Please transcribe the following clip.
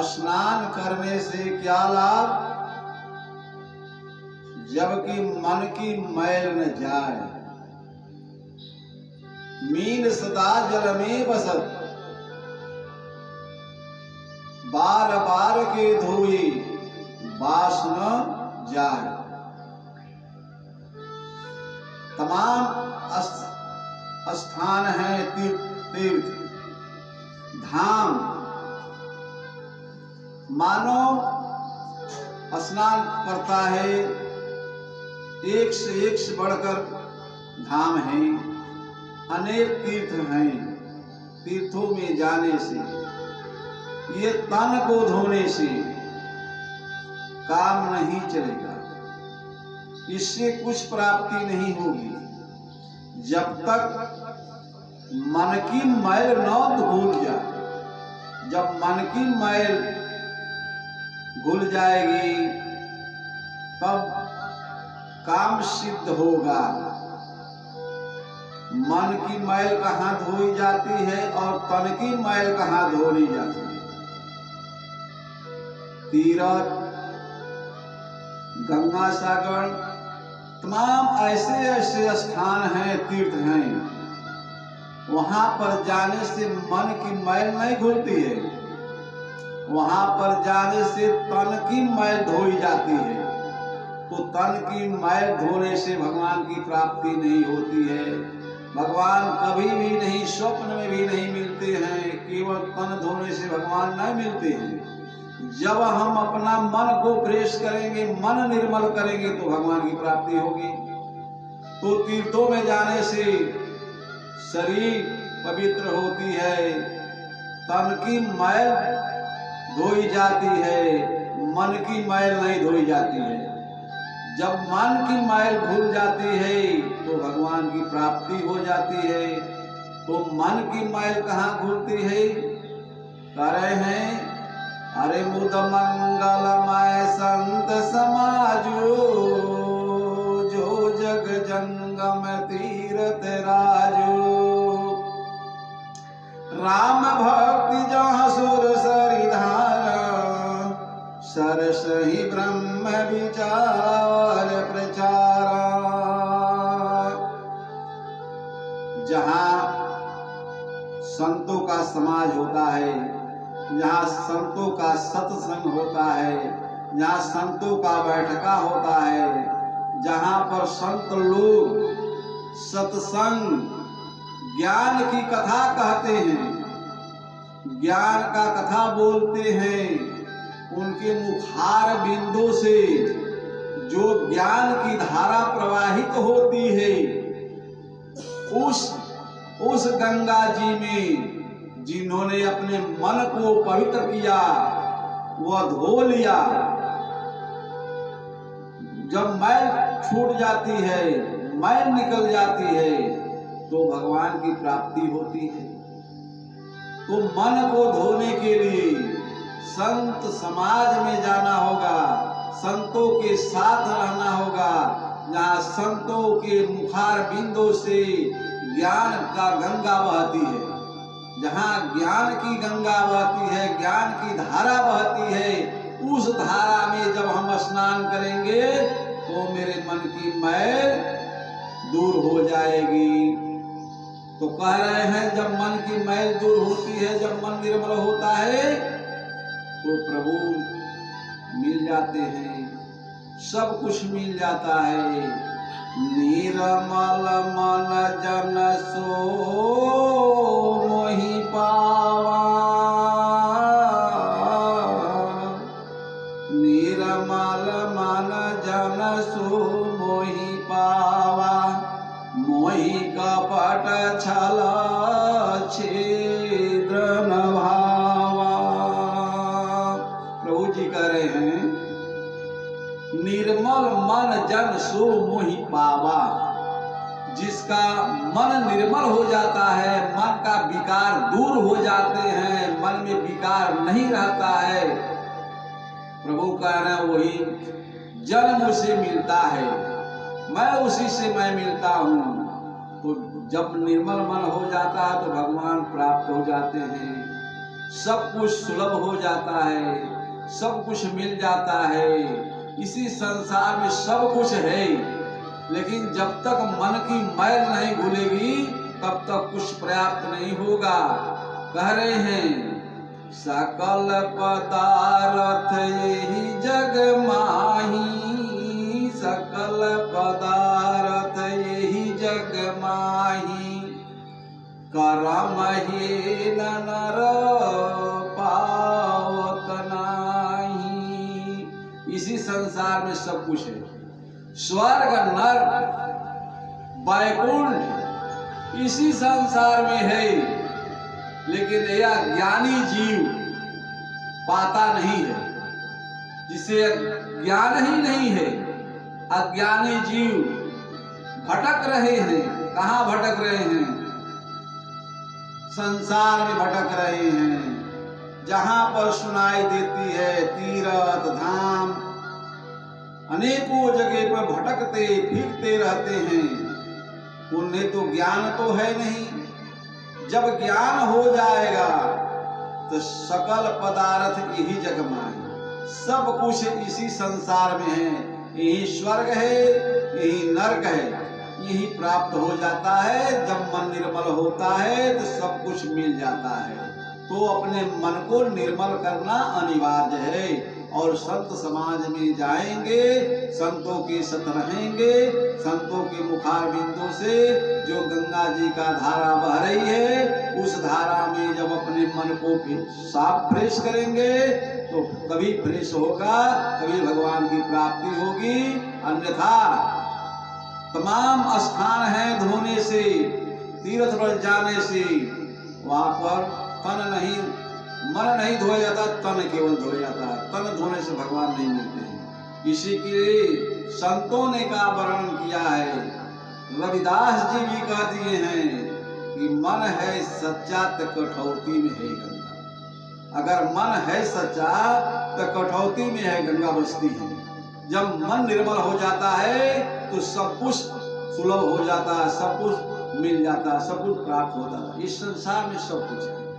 स्नान करने से क्या लाभ, जबकि मन की मैल न जाए। मीन सदा जल में बसत, बार बार के धोई बास न जाए। तमाम स्थान हैं तीर्थ धाम, मानव स्नान करता है, एक से बढ़कर धाम हैं, अनेक तीर्थ हैं। तीर्थों में जाने से, ये तन को धोने से काम नहीं चलेगा, इससे कुछ प्राप्ति नहीं होगी जब तक मन की मैल न धुल जाए। जब मन की मैल घुल जाएगी तब काम सिद्ध होगा। मन की मैल कहाँ धोई जाती है और तन की मैल कहाँ धोनी जाती है। तीर्थ, गंगा सागर, तमाम ऐसे स्थान हैं, तीर्थ हैं, वहां पर जाने से मन की मैल नहीं घुलती है, वहां पर जाने से तन की मैल धोई जाती है। तो तन की मैल धोने से भगवान की प्राप्ति नहीं होती है। भगवान कभी भी नहीं, स्वप्न में भी नहीं मिलते हैं। केवल तन धोने से भगवान नहीं मिलते हैं। जब हम अपना मन को फ्रेश करेंगे, मन निर्मल करेंगे, तो भगवान की प्राप्ति होगी। तो तीर्थों में जाने से शरीर पवित्र होती है, तन की मैल धोई जाती है, मन की मैल नहीं धोई जाती है। जब मन की मैल भूल जाती है तो भगवान की प्राप्ति हो जाती है। तो मन की मैल कहाँ घुलती है? कह रहे हैं, अरे मुद मंगलमय संत समाजो, जो जग जंगम तीरथ राजो। राम भक्ति जहाँ सुर सरिधारा, सरस ही ब्रह्म विचार प्रचारा। जहाँ संतों का समाज होता है, जहाँ संतों का सत्संग होता है, जहाँ संतों का बैठका होता है, जहाँ पर संत लोग सत्संग ज्ञान की कथा कहते हैं, ज्ञान का कथा बोलते हैं, उनके मुखार बिंदु से जो ज्ञान की धारा प्रवाहित होती है, उस गंगा जी में जिन्होंने अपने मन को पवित्र किया, वह धो लिया। जब मैल छूट जाती है, मैल निकल जाती है, तो भगवान की प्राप्ति होती है। तो मन को धोने के लिए संत समाज में जाना होगा, संतों के साथ रहना होगा, जहाँ संतों के मुखार बिंदु से ज्ञान का गंगा बहती है। जहाँ ज्ञान की गंगा बहती है, ज्ञान की धारा बहती है, उस धारा में जब हम स्नान करेंगे तो मेरे मन की मैल दूर हो जाएगी। तो कह रहे हैं, जब मन की मैल दूर होती है, जब मन निर्मल होता है, तो प्रभु मिल जाते हैं, सब कुछ मिल जाता है। निर्मल मन जन सो मोहि पावा, निर्मल मन जन सो मोहि पावा, मोहि कपट छल छिद्र न भावा। प्रभु जी कह रहे हैं, निर्मल मन जन सो मोहि पावा। जिसका मन निर्मल हो जाता है, मन का विकार दूर हो जाते हैं, मन में विकार नहीं रहता है, प्रभु कह रहे हैं वही जन मुझसे मिलता है, मैं उसी से मैं मिलता हूँ। तो जब निर्मल मन हो जाता है तो भगवान प्राप्त हो जाते हैं। सब कुछ सुलभ हो जाता है, सब कुछ मिल जाता है। इसी संसार में सब कुछ है, लेकिन जब तक मन की मैल नहीं भूलेगी तब तक कुछ पर्याप्त नहीं होगा। कह रहे हैं सकल पदार्थ यही जग माही, सकल पदार्थ यही जग माही, करम ही नर पावत नाही। इसी संसार में सब कुछ है, स्वर्ग नरक वैकुंठ इसी संसार में है, लेकिन यह ज्ञानी जीव पाता नहीं है। जिसे ज्ञान ही नहीं है, अज्ञानी जीव भटक रहे हैं। कहाँ भटक रहे हैं? संसार में भटक रहे हैं। जहां पर सुनाई देती है तीर्थ धाम, अनेकों जगह पर भटकते फिरते रहते हैं। उन्हें तो ज्ञान तो है नहीं। जब ज्ञान हो जाएगा तो सकल पदार्थ यही जग माही, सब कुछ इसी संसार में है। यही स्वर्ग है, यही नरक है, यही प्राप्त हो जाता है। जब मन निर्मल होता है तो सब कुछ मिल जाता है। तो अपने मन को निर्मल करना अनिवार्य है। और संत समाज में जाएंगे, संतों के साथ रहेंगे, संतों के मुखार बिंदु से जो गंगा जी का धारा बह रही है, उस धारा में जब अपने मन को साफ फ्रेश करेंगे तो कभी फ्रेश होगा, कभी भगवान की प्राप्ति होगी। अन्यथा तमाम स्थान है धोने से, तीर्थ पर जाने से, वहां पर तन नहीं, मन नहीं धोया जाता, तन केवल धोया जाता है। तन धोने से भगवान नहीं मिलते हैं। इसी के लिए संतों ने का वर्णन किया है। रविदास जी भी कह दिए हैं कि मन है सच्चा तो कठौती में है गंगा। अगर मन है सच्चा तो कठौती में है गंगा बसती है। जब मन निर्मल हो जाता है तो सब कुछ सुलभ हो जाता है, सब कुछ मिल जाता है, सब कुछ प्राप्त होता है। इस संसार में सब कुछ है।